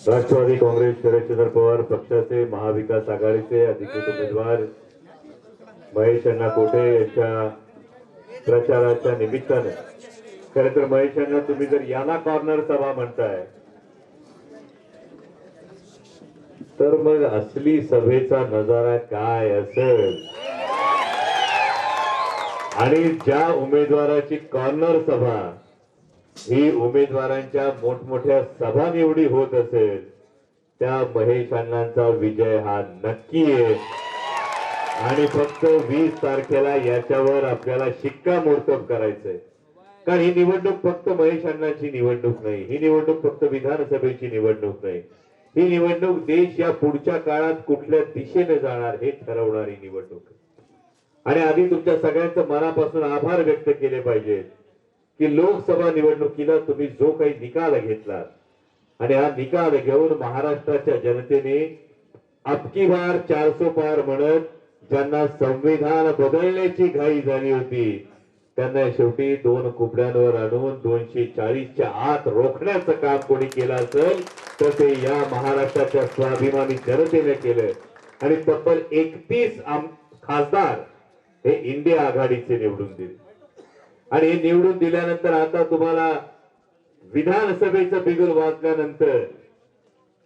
राष्ट्रवादी काँग्रेस शरदचंद्र पवार पक्षाचे महाविकास आघाडीचे अधिकृत उमेदवार महेश अण्णा कोठे यांच्या प्रचाराच्या निमित्ताने खरं तर महेश अण्णा तुम्ही जर याला कॉर्नर सभा म्हणताय तर मग असली सभेचा नजारा काय असेल आणि ज्या उमेदवाराची कॉर्नर सभा ही उमेदवारांच्या मोठमोठ्या सभा निवडी होत असेल त्या महेश अण्णांचा विजय हा नक्की आहे आणि फक्त 20 तारखेला याच्यावर आपल्याला शिक्कामोर्तब करायचंय. कारण ही निवडणूक फक्त महेश अण्णांची निवडणूक नाही, ही निवडणूक फक्त विधानसभेची निवडणूक नाही, ही निवडणूक देश या पुढच्या काळात कुठल्या दिशेने जाणार हे ठरवणारी निवडणूक. आणि आधी तुमच्या सगळ्यांचं मनापासून आभार व्यक्त केले पाहिजेत की लोकसभा निवडणुकीला तुम्ही जो काही निकाल घेतला आणि हा निकाल घेऊन महाराष्ट्राच्या जनतेने अबकी बार 400 पार म्हणत ज्यांना संविधान बदलण्याची घाई झाली होती त्यांना शेवटी 2 कुपड्यांवर आणून 240च्या आत रोखण्याचं काम कोणी केलं असेल तर ते या महाराष्ट्राच्या स्वाभिमानी जनतेने केलं. आणि तब्बल 31 खासदार हे इंडिया आघाडीचे निवडून दिले. आणि हे निवडून दिल्यानंतर आता तुम्हाला विधानसभेचं बिगुल वाजल्यानंतर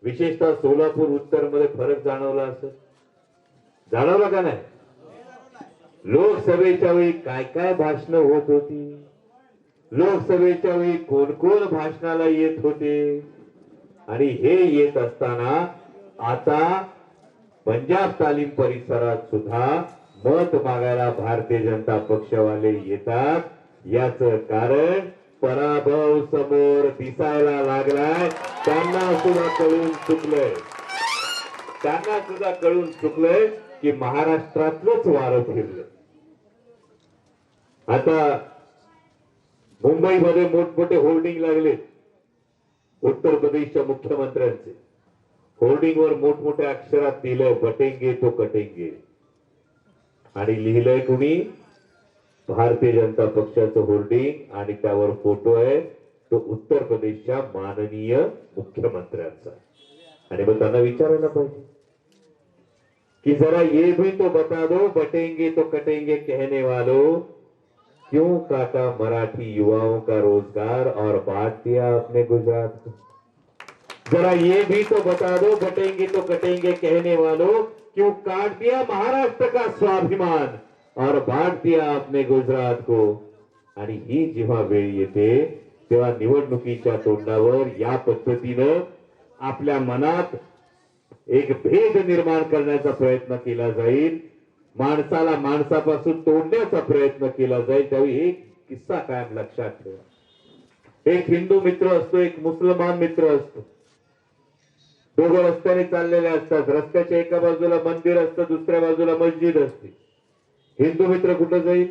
विशेषतः सोलापूर उत्तर मध्ये फरक जाणवला असेल, जाणवला का नाही? लोकसभेच्या वेळी काय काय भाषणं होत होती, लोकसभेच्या वेळी कोण कोण भाषणाला येत होते आणि हे येत असताना आता पंजाब तालीम परिसरात सुद्धा मत मागायला भारतीय जनता पक्षवाले येतात. याच कारण पराभव समोर दिसायला लागलाय. त्यांना सुद्धा कळून चुकलंय, त्यांना सुद्धा कळून चुकलंय की महाराष्ट्रातलंच वारं फिरलं. आता मुंबईमध्ये मोठमोठे होर्डिंग लागले उत्तर प्रदेशच्या मुख्यमंत्र्यांचे. होर्डिंगवर मोठमोठ्या अक्षरात लिहिलंय बटेंगे तो कटेंगे आणि लिहिलंय कुणी? भारतीय जनता पक्षाचं होर्डिंग आणि त्यावर फोटो आहे तो उत्तर प्रदेशच्या माननीय मुख्यमंत्र्यांचा. आणि मग त्यांना विचारायला पाहिजे कि जरा ये भी तो बता दो बटेंगे तो कटेंगे कहने वालों क्यों काटा मराठी युवाओं का रोजगार और बांट दिया अपने गुजरात को. जरा ये भी तो बता दो बटेंगे तो कटेंगे कहने वालों क्यों काट दिया महाराष्ट्र का स्वाभिमान और बांट दिया अपने गुजरात को. आणि ही जेव्हा वेळ येते तेव्हा निवडणुकीच्या तोंडावर या पद्धतीनं आपल्या मनात एक भेद निर्माण करण्याचा प्रयत्न केला जाईल, माणसाला माणसापासून तोडण्याचा प्रयत्न केला जाईल. त्यावेळी एक किस्सा कायम लक्षात ठेवा. एक हिंदू मित्र असतो, एक मुसलमान मित्र असतो. दोघं रस्त्याने चाललेले असतात. रस्त्याच्या एका बाजूला मंदिर असतं, दुसऱ्या बाजूला मस्जिद असते. हिंदू मित्र कुठं जाईल?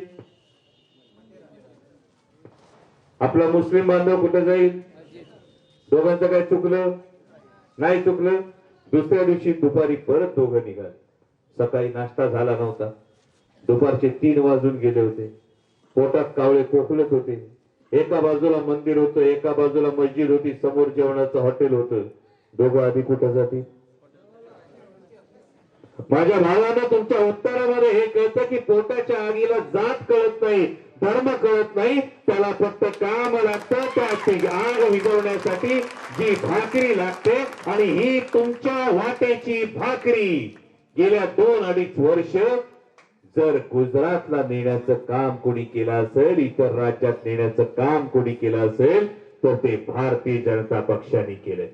आपला मुस्लिम बांधव कुठं जाईल? दोघांचं काय चुकलं? नाही चुकलं. दुसऱ्या दिवशी दुपारी परत दोघं निघाले. सकाळी नाश्ता झाला नव्हता, दुपारचे 3 वाजून गेले होते, पोटात कावळे कोकलत होते. एका बाजूला मंदिर होतं, एका बाजूला मस्जिद होती, समोर जेवणाचं हॉटेल होतं. दोघं आधी कुठं जातील? माझ्या भावानं तुमच्या उत्तरामध्ये हे कळतं की पोटाच्या आगीला जात कळत नाही, धर्म कळत नाही, त्याला फक्त काम लागतं. त्या आग विझवण्यासाठी जी भाकरी लागते आणि ही तुमच्या वाटेची भाकरी गेल्या 2-2.5 वर्ष जर गुजरातला नेण्याचं काम कोणी केलं असेल, इतर राज्यात नेण्याचं काम कोणी केलं असेल तर ते भारतीय जनता पक्षाने केलं.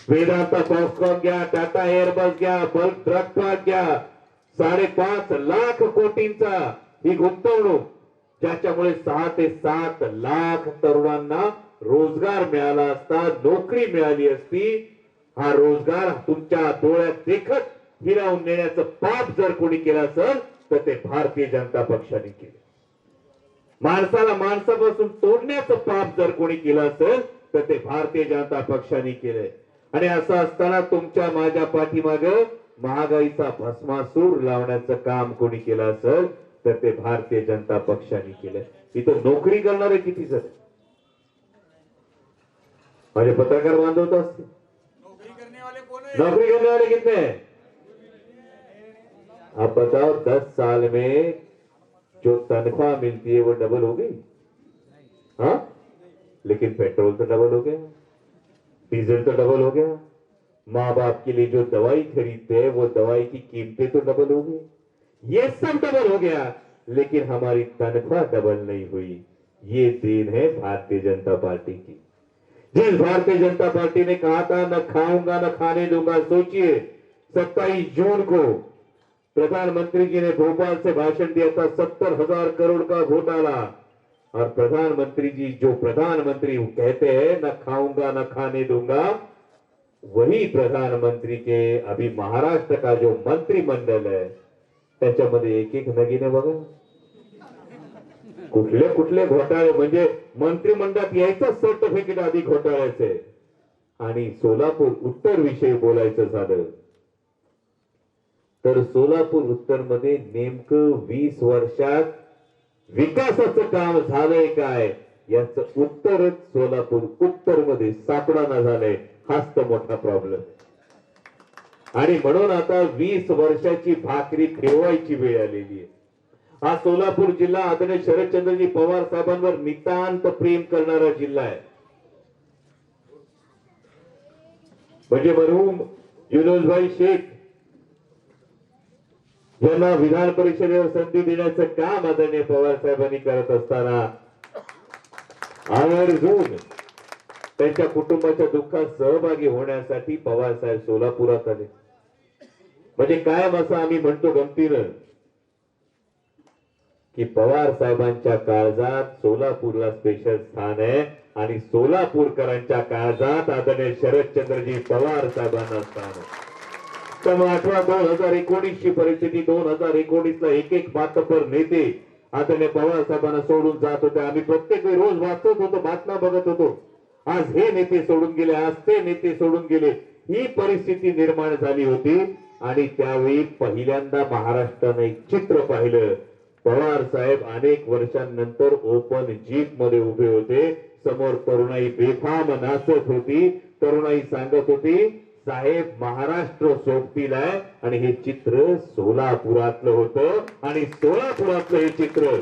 वेदांता फॉक्सकॉन घ्या, टाटा एअरबस घ्या, बल्क ट्रक पार्क घ्या, 5.5 लाख कोटींचा ही गुंतवणूक ज्याच्यामुळे 6 ते 7 लाख तरुणांना रोजगार मिळाला असता, नोकरी मिळाली असती. हा रोजगार तुमच्या डोळ्यात देखत हिरावून नेण्याचं पाप जर कोणी केलं असेल तर ते भारतीय जनता पक्षाने केलं. माणसाला माणसापासून तोडण्याचं पाप जर कोणी केलं असेल तर ते भारतीय जनता पक्षाने केलंय. आणि असं असताना तुमच्या माझ्या पाठीमाग महागाईचा भस्मासूर लावण्याचं काम कोणी केलं असेल तर ते भारतीय जनता पक्षाने केलंय. इथं नोकरी करणारे किती जण माझे पत्रकार बांधवत असते. नौकरी करने वाले कितने हैं? आप बताओ 10 साल में जो तनख्वाह मिलती है वो डबल हो गई? हाँ, लेकिन पेट्रोल तो डबल हो गया, डीजल तो डबल हो गया, माँ बाप के लिए जो दवाई खरीदते हैं वो दवाई की कीमतें तो डबल हो गई, ये सब डबल हो गया, लेकिन हमारी तनख्वाह डबल नहीं हुई। ये देन है भारतीय जनता पार्टी की। जिस भारतीय जनता पार्टी ने कहा था न खाऊंगा न खाने दूंगा, सोचिए 27 जून को प्रधानमंत्री जी ने भोपाल से भाषण दिया था, 70,000 करोड़ का घोटाला, और प्रधानमंत्री जी जो प्रधानमंत्री कहते हैं न खाऊंगा न खाने दूंगा, वही प्रधानमंत्री के अभी महाराष्ट्र का जो मंत्रिमंडल है त्याच्यामध्ये एक एक नगीने बघा कुठले कुठले घोटाळे, म्हणजे मंत्रिमंडळात यायचं सर्टिफिकेट आधी घोटाळ्याचे। आणि सोलापूर उत्तर विषयी बोलायचं झालं तर सोलापूर उत्तर मध्ये नेमकं 20 वर्षात विकासाचं काम झालंय काय याचं उत्तरच सोलापूर उत्तर मध्ये सापडाना झालंय। हाच तर मोठा प्रॉब्लेम, आणि म्हणून आता 20 वर्षाची भाकरी ठेवायची वेळ आलेली आहे। हा सोलापूर जिल्हा आदरणीय शरदचंद्रजी पवार साहेबांवर नितांत प्रेम करणारा जिल्हा आहे। म्हणजे मरहूम युनुसभाई शेख यांना विधान परिषदेवर संधी देण्याचं काम आदरणीय पवार साहेबांनी करत असताना आवर्जून त्यांच्या कुटुंबाच्या दुःखात सहभागी होण्यासाठी पवार साहेब सोलापुरात आले। म्हणजे कायम असं आम्ही म्हणतो गमतीनं की पवार साहेबांच्या काळजात सोलापूरला स्पेशल स्थान आहे, आणि सोलापूरकरांच्या काळजात आदरणीय शरदचंद्रजी पवार साहेबांना स्थान आहे। तर आठवा 2019 ची परिस्थिती, 2019 ला एक एक मातब्बर नेते आदरणीय पवार साहेबांना सोडून जात होते। आम्ही प्रत्येक वेळी रोज वाचत होतो, बातम्या बघत होतो, आज हे नेते सोडून गेले, आज ते नेते सोडून गेले, ही परिस्थिती निर्माण झाली होती। आणि त्यावेळी पहिल्यांदा महाराष्ट्राने एक चित्र पाहिलं, पवार साहेब अनेक वर्षांनंतर ओपन जीप मध्ये उभे होते, समोर तरुणाई बेफाम नाचत होती, तरुणाई सांगत होती साहेब महाराष्ट्र सोबतील आहे, आणि हे चित्र सोलापुरातलं होतं, आणि सोलापुरातलं हे चित्र,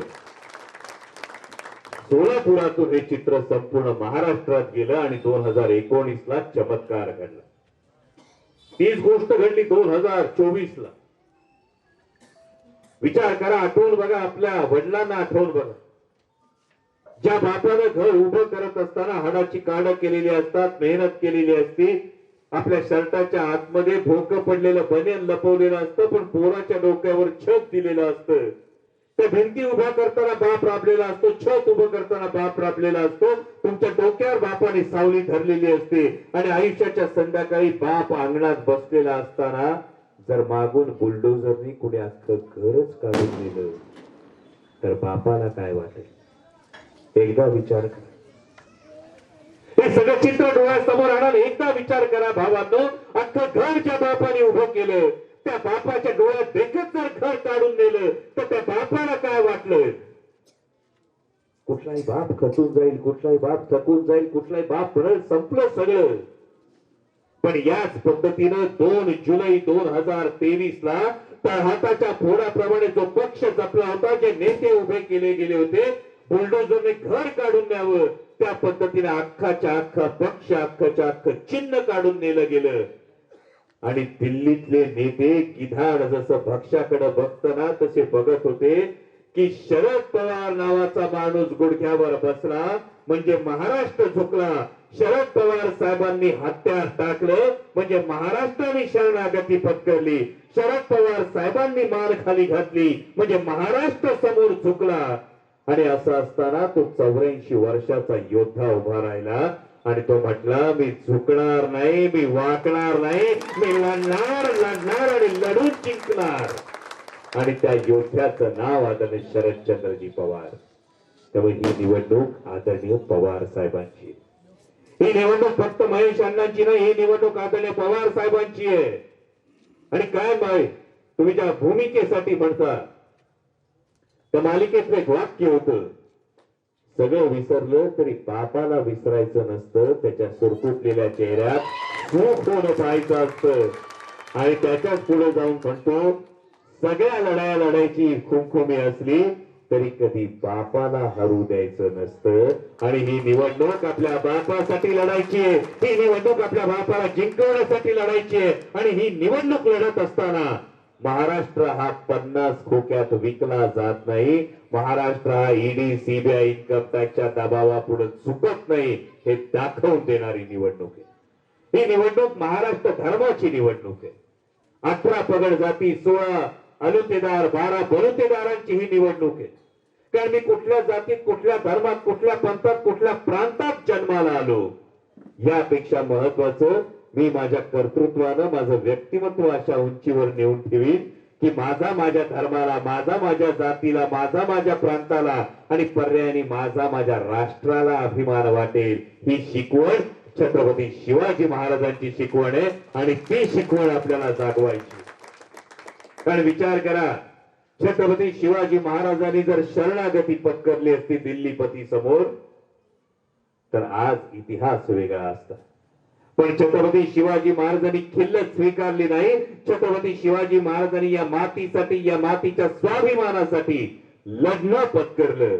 सोलापुरातून हे चित्र संपूर्ण महाराष्ट्रात गेलं, आणि 2019 ला चमत्कार घडला। तीच गोष्ट घडली 2024 ला। विचार करा, आठवून बघा, आपल्या वडिलांना आठवून बघा, ज्या बापानं घर उभं करत असताना हाडाची काढ केलेली असतात, मेहनत केलेली असती, आपल्या शर्टाच्या आतमध्ये भोकं पडलेलं बनियन लपवलेलं असतं, पण पोराच्या डोक्यावर छत दिलेलं असतं, त्या भिंती उभ्या करताना बाप राबलेला असतो, छत उभं करताना बाप राबलेला असतो, तुमच्या डोक्यावर बापाने सावली धरलेली असते, आणि आयुष्याच्या संध्याकाळी बाप अंगणात बसलेला असताना जर मागून बुलडोझरनी कुणी अख्खं घरच काढून दिलं तर बापाला काय वाटेल? एकदा विचार करा। हे सगळं चित्र डोळ्यासमोर आणून एकदा विचार करा भावांनो, अख्खं घर ज्या बापाने उभं केलं, त्या बापाच्या डोळ्यात देखत जर घर काढून नेलं तर त्या बापाला काय वाटलं? कुठलाही बाप खचून जाईल, कुठलाही बाप थकून जाईल, कुठलाही बाप म्हणेल संपलं सगळं। पण याच पद्धतीनं 2 जुलै 2023 ला तळहाताच्या फोडाप्रमाणे जो पक्ष जपला होता, जे नेते उभे केले गेले होते, बुलडोझरने घर काढून न्यावं, त्या पद्धतीने अख्खाच्या अख्खा पक्ष, अख्खाच्या अख्खं चिन्ह काढून नेलं गेलं। आणि दिल्लीतले नेते गिधाड जसं भक्ष्याकडे बघताना तसे बघत होते की शरद पवार नावाचा माणूस गुडघ्यावर बसला म्हणजे महाराष्ट्र झुकला, शरद पवार साहेबांनी हत्यार टाकलं म्हणजे महाराष्ट्राने शरणागती पत्करली, शरद पवार साहेबांनी मान खाली घातली म्हणजे महाराष्ट्र समोर झुकला। आणि असं असताना तो 84 वर्षाचा योद्धा उभा राहिला आणि तो म्हटला मी झुकणार नाही, मी वाकणार नाही, मी लढणार लढणार आणि लढून जिंकणार। आणि त्या योद्ध्याचं नाव आदरणीय शरदचंद्रजी पवार। त्यामुळे ही निवडणूक आदरणीय पवार साहेबांची, ही निवडणूक फक्त महेश अण्णांची नाही, ही निवडणूक आदरणीय पवार साहेबांची आहे। आणि काय माय तुम्ही ज्या भूमिकेसाठी म्हणता त्या मालिकेतलं एक वाक्य होतं, सगळं विसरलं तरी बापाला विसरायचं नसतं, त्याच्या सुरकुतलेल्या चेहऱ्यात सुख होणं पाहायचं असतं आणि त्याच्याच पुढे जाऊन म्हणतो सगळ्या लढाया लढायची खुमखुमी असली तरी कधी बापाला हरू द्यायचं नसतं आणि ही निवडणूक आपल्या बापासाठी लढायची आहे, ही निवडणूक आपल्या बापाला जिंकवण्यासाठी लढायची आहे आणि ही निवडणूक लढत असताना महाराष्ट्र हा 50 खोक्यात विकला जात नाही. महाराष्ट्र हा ईडी सीबीआय इन्कम टॅक्सच्या दबावापुढे चुकत नाही हे दाखवून देणारी निवडणूक आहे. ही निवडणूक महाराष्ट्र धर्माची निवडणूक आहे. 18 पगड जाती 16 अलुतेदार 12 बलुतेदारांची ही निवडणूक आहे. कारण मी कुठल्या जातीत कुठल्या धर्मात कुठल्या पंथात कुठल्या प्रांतात जन्माला आलो यापेक्षा महत्वाचं मी माझ्या कर्तृत्वानं माझं व्यक्तिमत्व अशा उंचीवर नेऊन ठेवीन की माझा माझ्या धर्माला माझा माझ्या जातीला माझा माझ्या प्रांताला आणि पर्यायाने माझा माझ्या राष्ट्राला अभिमान वाटेल. ही शिकवण छत्रपती शिवाजी महाराजांची शिकवण आहे आणि ती शिकवण आपल्याला जागवायची. कारण विचार करा छत्रपती शिवाजी महाराजांनी जर शरणागती पत्करली असती दिल्लीपती समोर तर आज इतिहास वेगळा असता. पण छत्रपती शिवाजी महाराजांनी खिल्लत स्वीकारली नाही. छत्रपती शिवाजी महाराजांनी या मातीसाठी या मातीच्या स्वाभिमानासाठी लढणं पत्करलं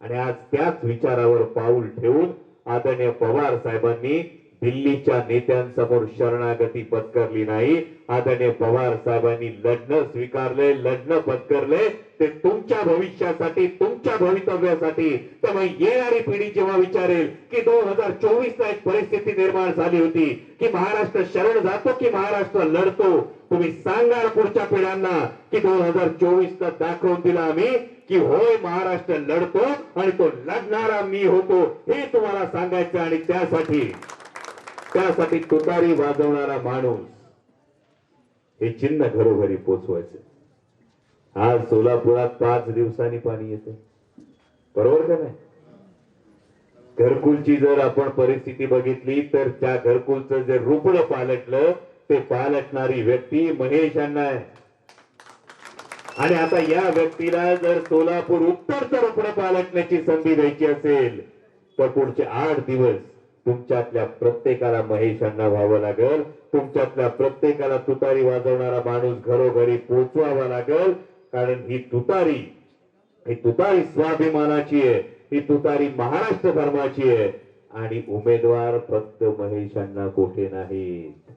आणि आज त्याच विचारावर पाऊल ठेवून आदरणीय पवार साहेबांनी दिल्लीच्या नेत्यांसमोर शरणागती पत्करली नाही. आदरणीय पवार साहेबांनी लढणं स्वीकारले लढणं पत्करले ते तुमच्या भविष्यासाठी तुमच्या भवितव्यासाठी. त्यामुळे येणारी पिढी जेव्हा विचारेल की 2024 ला एक परिस्थिती निर्माण झाली होती की महाराष्ट्र शरण जातो की महाराष्ट्र लढतो, तुम्ही सांगा पुढच्या पिढ्यांना की 2024 ला दाखवून दिला आम्ही की होय महाराष्ट्र लढतो आणि तो लढणारा मी होतो हे तुम्हाला सांगायचं. आणि त्यासाठी तुतारी वाजवणारा माणूस हे चिन्ह घरोघरी पोचवायचं. आज सोलापुरात 5 दिवसांनी पाणी येते, बरोबर का नाही? घरकुलची जर आपण परिस्थिती बघितली तर त्या घरकुलचं जे रुपड पालटलं ते पालटणारी व्यक्ती महेश अण्णा आहे. आणि आता या व्यक्तीला जर सोलापूर उत्तरचं रुपड पालटण्याची संधी द्यायची असेल तर पुढचे 8 दिवस तुमच्यातल्या प्रत्येकाला महेश अण्णा व्हावं लागेल. तुमच्यातल्या प्रत्येकाला तुतारी वाजवणारा माणूस घरोघरी पोचवावा लागेल. कारण ही तुतारी स्वाभिमानाची आहे, ही तुतारी महाराष्ट्र धर्माची आहे आणि उमेदवार फक्त महेश अण्णा कोठे नाहीत.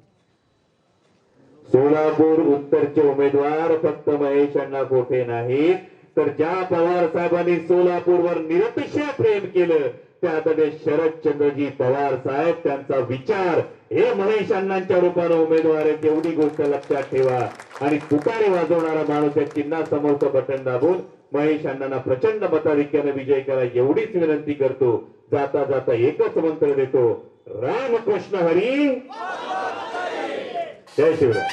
सोलापूर उत्तरचे उमेदवार फक्त महेश अण्णा कोठे नाहीत तर ज्या पवार साहेबांनी सोलापूरवर निरतिशय प्रेम केलं त्या आदरणीय शरदचंद्रजी पवार साहेब त्यांचा विचार हे महेश अण्णांच्या रूपाने उमेदवार आहेत एवढी गोष्ट लक्षात ठेवा. आणि तुतारी वाजवणारा माणूस या चिन्हासमोरचं बटन दाबून महेश अण्णांना प्रचंड मताधिक्याने विजय करा एवढीच विनंती करतो. जाता जाता एकच मंत्र देतो, रामकृष्ण हरी, जय शिवराय.